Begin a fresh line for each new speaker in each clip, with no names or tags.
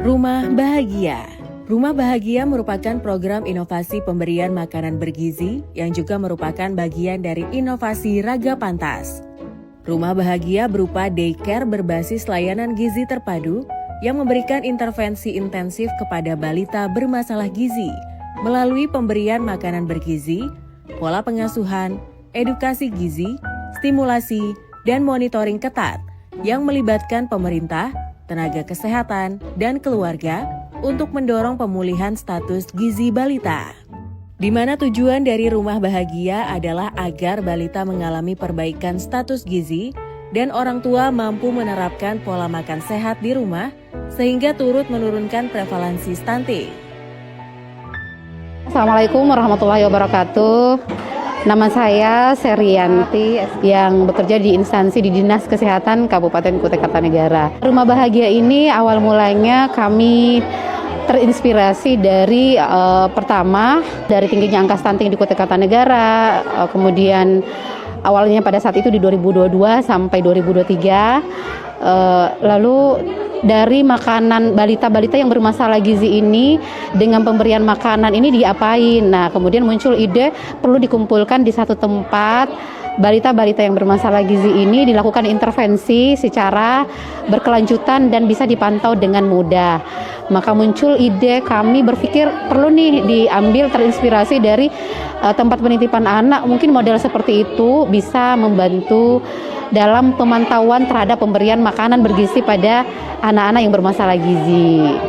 Rumah Bahagia. Rumah Bahagia merupakan program inovasi pemberian makanan bergizi yang juga merupakan bagian dari inovasi Raga Pantas. Rumah Bahagia berupa daycare berbasis layanan gizi terpadu yang memberikan intervensi intensif kepada balita bermasalah gizi melalui pemberian makanan bergizi, pola pengasuhan, edukasi gizi, stimulasi, dan monitoring ketat yang melibatkan pemerintah, tenaga kesehatan, dan keluarga untuk mendorong pemulihan status gizi balita. Di mana tujuan dari Rumah Bahagia adalah agar balita mengalami perbaikan status gizi dan orang tua mampu menerapkan pola makan sehat di rumah sehingga turut menurunkan prevalensi stunting.
Assalamualaikum warahmatullahi wabarakatuh. Nama saya Serianti yang bekerja di instansi di Dinas Kesehatan Kabupaten Kutai Kartanegara. Rumah Bahagia ini awal mulanya kami terinspirasi dari pertama dari tingginya angka stunting di Kutai Kartanegara, kemudian awalnya pada saat itu di 2022 sampai 2023, lalu dari makanan balita-balita yang bermasalah gizi ini dengan pemberian makanan ini diapain. Nah, kemudian muncul ide perlu dikumpulkan di satu tempat balita-balita yang bermasalah gizi ini dilakukan intervensi secara berkelanjutan dan bisa dipantau dengan mudah. Maka muncul ide, kami berpikir perlu nih diambil terinspirasi dari tempat penitipan anak, mungkin model seperti itu bisa membantu dalam pemantauan terhadap pemberian makanan bergizi pada anak-anak yang bermasalah gizi.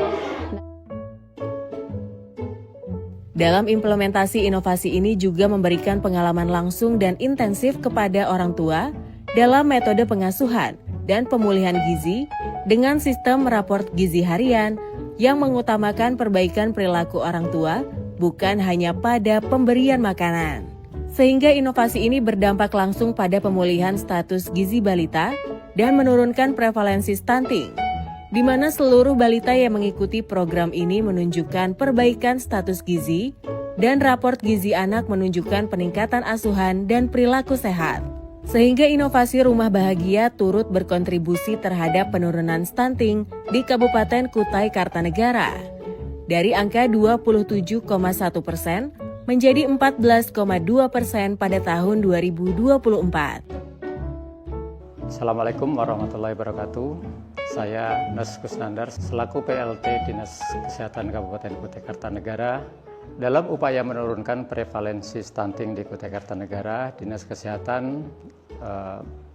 Dalam implementasi inovasi ini juga memberikan pengalaman langsung dan intensif kepada orang tua dalam metode pengasuhan dan pemulihan gizi dengan sistem raport gizi harian yang mengutamakan perbaikan perilaku orang tua bukan hanya pada pemberian makanan. Sehingga inovasi ini berdampak langsung pada pemulihan status gizi balita dan menurunkan prevalensi stunting, di mana seluruh balita yang mengikuti program ini menunjukkan perbaikan status gizi dan raport gizi anak menunjukkan peningkatan asuhan dan perilaku sehat. Sehingga inovasi Rumah Bahagia turut berkontribusi terhadap penurunan stunting di Kabupaten Kutai Kartanegara dari angka 27,1% menjadi 14,2% pada tahun 2024.
Assalamualaikum warahmatullahi wabarakatuh. Saya Nas Kusnandar selaku PLT Dinas Kesehatan Kabupaten Kutai Kartanegara. Dalam upaya menurunkan prevalensi stunting di Kutai Kartanegara, Dinas Kesehatan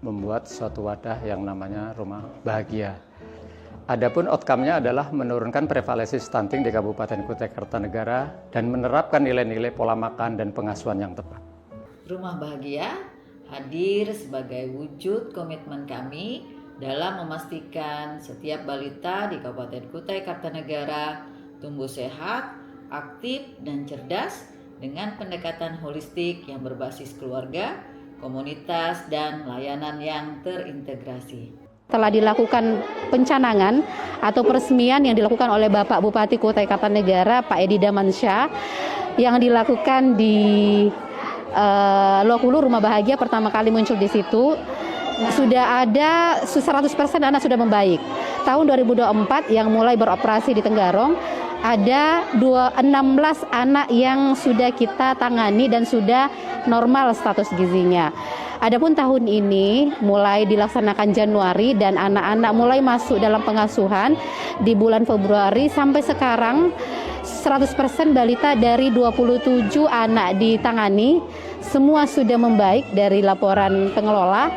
membuat suatu wadah yang namanya Rumah Bahagia. Adapun outcome-nya adalah menurunkan prevalensi stunting di Kabupaten Kutai Kartanegara dan menerapkan nilai-nilai pola makan dan pengasuhan yang tepat.
Rumah Bahagia hadir sebagai wujud komitmen kami dalam memastikan setiap balita di Kabupaten Kutai Kartanegara tumbuh sehat, aktif, dan cerdas dengan pendekatan holistik yang berbasis keluarga, komunitas, dan layanan yang terintegrasi.
Telah dilakukan pencanangan atau peresmian yang dilakukan oleh Bapak Bupati Kutai Kartanegara, Pak Edi Damansyah, yang dilakukan di Luak Hulu. Rumah Bahagia pertama kali muncul di situ. Sudah ada 100% anak sudah membaik. Tahun 2024 yang mulai beroperasi di Tenggarong, ada 16 anak yang sudah kita tangani dan sudah normal status gizinya. Adapun tahun ini mulai dilaksanakan Januari dan anak-anak mulai masuk dalam pengasuhan di bulan Februari sampai sekarang 100% balita dari 27 anak ditangani semua sudah membaik dari laporan pengelola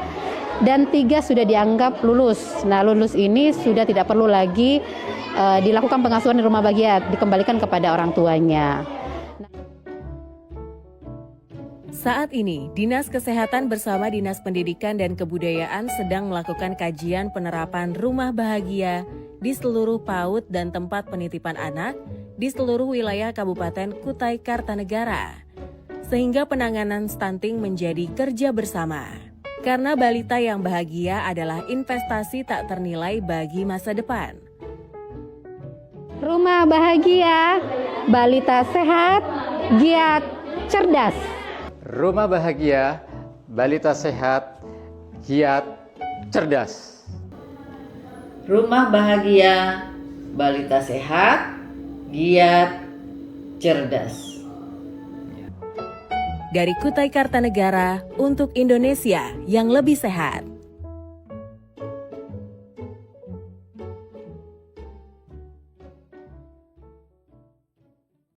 dan 3 sudah dianggap lulus. Nah, lulus ini sudah tidak perlu lagi dilakukan pengasuhan di Rumah Bahagia, dikembalikan kepada orang tuanya.
Saat ini, Dinas Kesehatan bersama Dinas Pendidikan dan Kebudayaan sedang melakukan kajian penerapan Rumah Bahagia di seluruh PAUD dan tempat penitipan anak di seluruh wilayah Kabupaten Kutai Kartanegara. Sehingga penanganan stunting menjadi kerja bersama. Karena balita yang bahagia adalah investasi tak ternilai bagi masa depan.
Rumah Bahagia, balita sehat, giat, cerdas.
Rumah Bahagia, balita sehat, giat, cerdas.
Rumah Bahagia, balita sehat, giat, cerdas.
Dari Kutai Kartanegara untuk Indonesia yang lebih sehat.